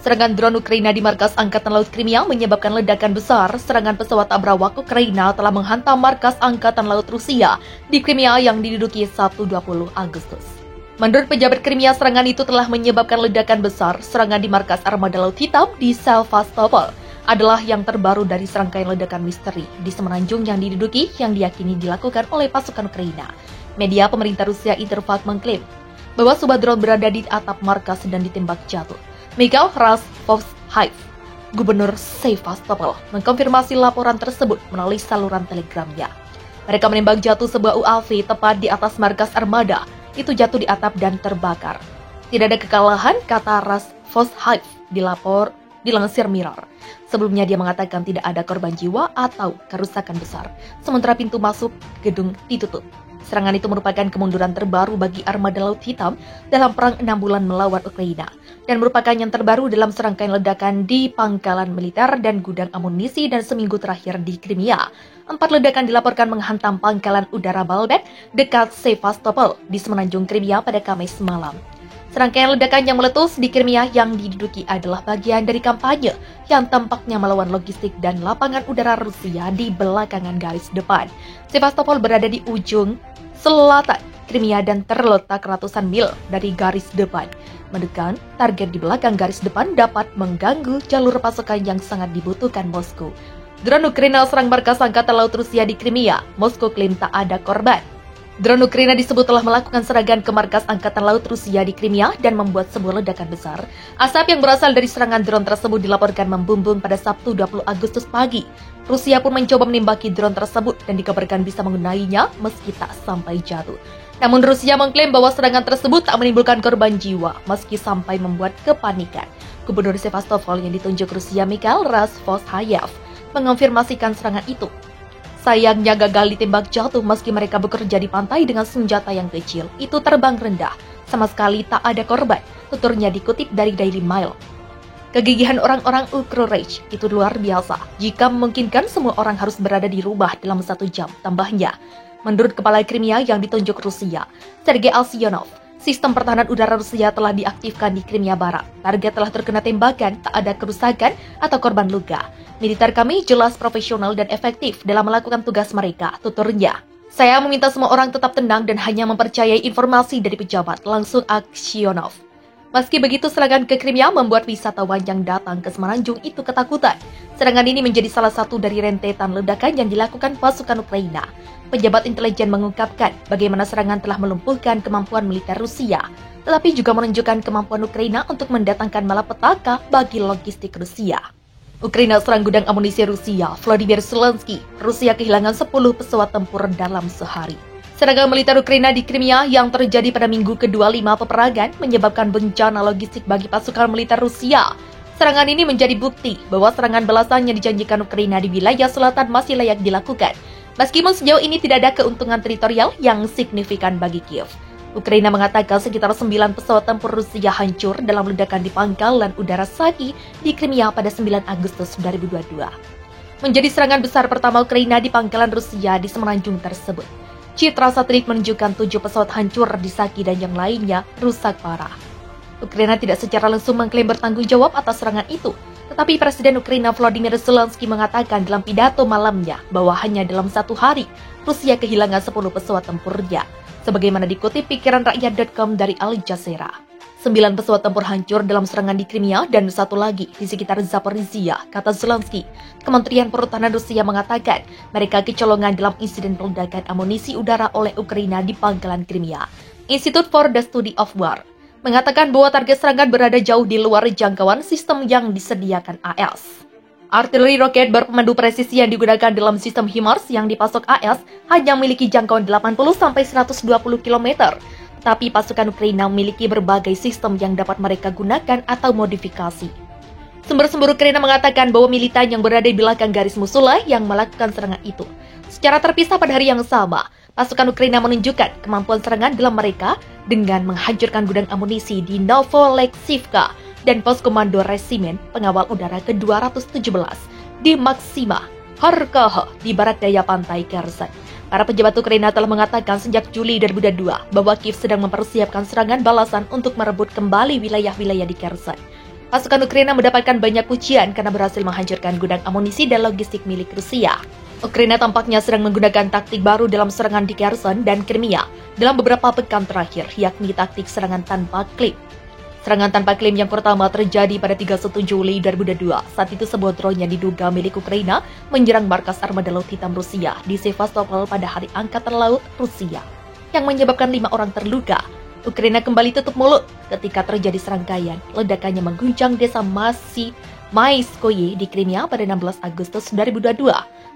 Serangan drone Ukraina di markas Angkatan Laut Crimea menyebabkan ledakan besar. Serangan pesawat tak berawak Ukraina telah menghantam markas Angkatan Laut Rusia di Crimea yang diduduki Sabtu 20 Agustus. Menurut pejabat Crimea, serangan itu telah menyebabkan ledakan besar. Serangan di markas Armada Laut Hitam di Sevastopol adalah yang terbaru dari serangkaian ledakan misteri di semenanjung yang diduduki yang diyakini dilakukan oleh pasukan Ukraina. Media pemerintah Rusia Interfax mengklaim bahwa sebuah drone berada di atap markas dan ditembak jatuh. Mikhail Razvozhaev, Gubernur Sevastopol, mengkonfirmasi laporan tersebut melalui saluran telegramnya. Mereka menembak jatuh sebuah UAV tepat di atas markas armada. Itu jatuh di atap dan terbakar. Tidak ada kekalahan, kata Razvozhaev dilansir Mirror. Sebelumnya dia mengatakan tidak ada korban jiwa atau kerusakan besar, sementara pintu masuk gedung ditutup. Serangan itu merupakan kemunduran terbaru bagi Armada Laut Hitam dalam perang 6 bulan melawan Ukraina, dan merupakan yang terbaru dalam serangkaian ledakan di pangkalan militer dan gudang amunisi dan seminggu terakhir di Crimea. 4 ledakan dilaporkan menghantam pangkalan udara Balbek dekat Sevastopol di semenanjung Crimea pada Kamis malam. Serangkaian ledakan yang meletus di Crimea yang diduduki adalah bagian dari kampanye yang tampaknya melawan logistik dan lapangan udara Rusia di belakangan garis depan. Sevastopol berada di ujung selatan Crimea dan terletak ratusan mil dari garis depan. Mendekat target di belakang garis depan dapat mengganggu jalur pasukan yang sangat dibutuhkan Moskow. Drone Ukraina serang markas Angkatan Laut Rusia di Crimea. Moskow klaim tak ada korban. Drone Ukraina disebut telah melakukan serangan ke markas Angkatan Laut Rusia di Crimea dan membuat sebuah ledakan besar. Asap yang berasal dari serangan drone tersebut dilaporkan membumbung pada Sabtu 20 Agustus pagi. Rusia pun mencoba menembaki drone tersebut dan dikabarkan bisa mengenainya meski tak sampai jatuh. Namun Rusia mengklaim bahwa serangan tersebut tak menimbulkan korban jiwa meski sampai membuat kepanikan. Gubernur Sevastopol yang ditunjuk Rusia Mikhail Razvozhaev mengonfirmasikan serangan itu. Sayangnya gagal ditembak jatuh meski mereka bekerja di pantai dengan senjata yang kecil. Itu terbang rendah. Sama sekali tak ada korban, tuturnya dikutip dari Daily Mail. Kegigihan orang-orang Ukraina itu luar biasa. Jika memungkinkan, semua orang harus berada di rumah dalam 1 jam, tambahnya. Menurut Kepala Crimea yang ditunjuk Rusia, Sergei Alsyonov, sistem pertahanan udara Rusia telah diaktifkan di Crimea Barat. Target telah terkena tembakan, tak ada kerusakan atau korban luka. Militer kami jelas profesional dan efektif dalam melakukan tugas mereka, tuturnya. Saya meminta semua orang tetap tenang dan hanya mempercayai informasi dari pejabat, langsung Aksyonov. Meski begitu, serangan ke Crimea membuat wisatawan yang datang ke semenanjung itu ketakutan. Serangan ini menjadi salah satu dari rentetan ledakan yang dilakukan pasukan Ukraina. Pejabat intelijen mengungkapkan bagaimana serangan telah melumpuhkan kemampuan militer Rusia, tetapi juga menunjukkan kemampuan Ukraina untuk mendatangkan malapetaka bagi logistik Rusia. Ukraina serang gudang amunisi Rusia, Volodymyr Zelensky. Rusia kehilangan 10 pesawat tempur dalam sehari. Serangan militer Ukraina di Crimea yang terjadi pada minggu ke-25 peperangan menyebabkan bencana logistik bagi pasukan militer Rusia. Serangan ini menjadi bukti bahwa serangan balasan yang dijanjikan Ukraina di wilayah selatan masih layak dilakukan, meskipun sejauh ini tidak ada keuntungan teritorial yang signifikan bagi Kiev. Ukraina mengatakan sekitar 9 pesawat tempur Rusia hancur dalam ledakan di pangkalan udara Saki di Crimea pada 9 Agustus 2022. Menjadi serangan besar pertama Ukraina di pangkalan Rusia di semenanjung tersebut. Citra satelit menunjukkan 7 pesawat hancur di Saki dan yang lainnya rusak parah. Ukraina tidak secara langsung mengklaim bertanggung jawab atas serangan itu, tetapi Presiden Ukraina Volodymyr Zelensky mengatakan dalam pidato malamnya bahwa hanya dalam 1 hari Rusia kehilangan 10 pesawat tempurnya. Sebagaimana dikutip pikiranrakyat.com dari Al Jazeera. 9 pesawat tempur hancur dalam serangan di Crimea dan 1 lagi di sekitar Zaporizhia, kata Zelensky. Kementerian Pertahanan Rusia mengatakan mereka kecolongan dalam insiden peledakan amunisi udara oleh Ukraina di pangkalan Crimea. Institute for the Study of War mengatakan bahwa target serangan berada jauh di luar jangkauan sistem yang disediakan AS. Artileri roket berpemandu presisi yang digunakan dalam sistem HIMARS yang dipasok AS hanya memiliki jangkauan 80-120 km. Tetapi pasukan Ukraina memiliki berbagai sistem yang dapat mereka gunakan atau modifikasi. Sumber-sumber Ukraina mengatakan bahwa militan yang berada di belakang garis musuhlah yang melakukan serangan itu. Secara terpisah pada hari yang sama, pasukan Ukraina menunjukkan kemampuan serangan dalam mereka dengan menghancurkan gudang amunisi di Novolexivka dan pos komando resimen pengawal udara ke-217 di Maksima, Kharkov di barat daya pantai Kherson. Para pejabat Ukraina telah mengatakan sejak Juli 2022 bahwa Kiev sedang mempersiapkan serangan balasan untuk merebut kembali wilayah-wilayah di Kherson. Pasukan Ukraina mendapatkan banyak pujian karena berhasil menghancurkan gudang amunisi dan logistik milik Rusia. Ukraina tampaknya sedang menggunakan taktik baru dalam serangan di Kherson dan Crimea dalam beberapa pekan terakhir, yakni taktik serangan tanpa klaim. Serangan tanpa klaim yang pertama terjadi pada 31 Juli 2022. Saat itu sebuah drone yang diduga milik Ukraina menyerang markas armada laut hitam Rusia di Sevastopol pada Hari Angkatan Laut Rusia, yang menyebabkan 5 orang terluka. Ukraina kembali tutup mulut ketika terjadi serangkaian ledakannya mengguncang desa Maiskoye di Crimea pada 16 Agustus 2022.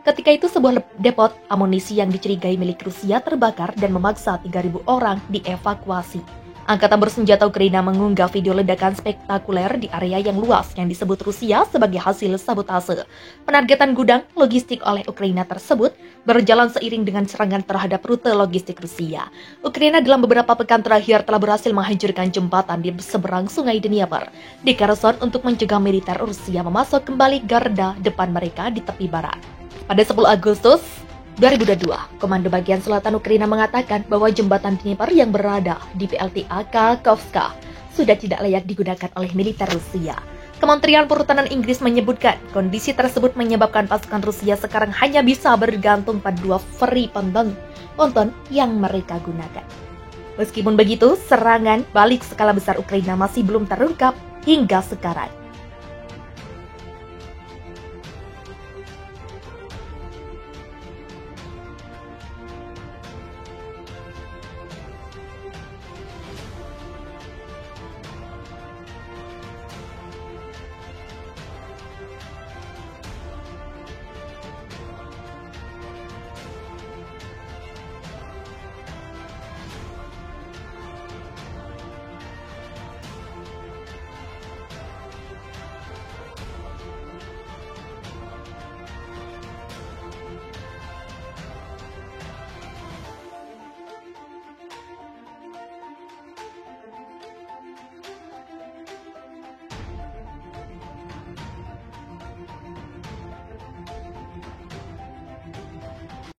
Ketika itu sebuah depot amunisi yang dicurigai milik Rusia terbakar dan memaksa 3.000 orang dievakuasi. Angkatan bersenjata Ukraina mengunggah video ledakan spektakuler di area yang luas yang disebut Rusia sebagai hasil sabotase. Penargetan gudang logistik oleh Ukraina tersebut berjalan seiring dengan serangan terhadap rute logistik Rusia. Ukraina dalam beberapa pekan terakhir telah berhasil menghancurkan jembatan di seberang sungai Dnieper di Kherson untuk mencegah militer Rusia memasuk kembali garda depan mereka di tepi barat. Pada 10 Agustus 2022, Komando Bagian Selatan Ukraina mengatakan bahwa jembatan Dnieper yang berada di PLTA Kakhovka sudah tidak layak digunakan oleh militer Rusia. Kementerian Pertahanan Inggris menyebutkan kondisi tersebut menyebabkan pasukan Rusia sekarang hanya bisa bergantung pada 2 feri ponton yang mereka gunakan. Meskipun begitu, serangan balik skala besar Ukraina masih belum terungkap hingga sekarang.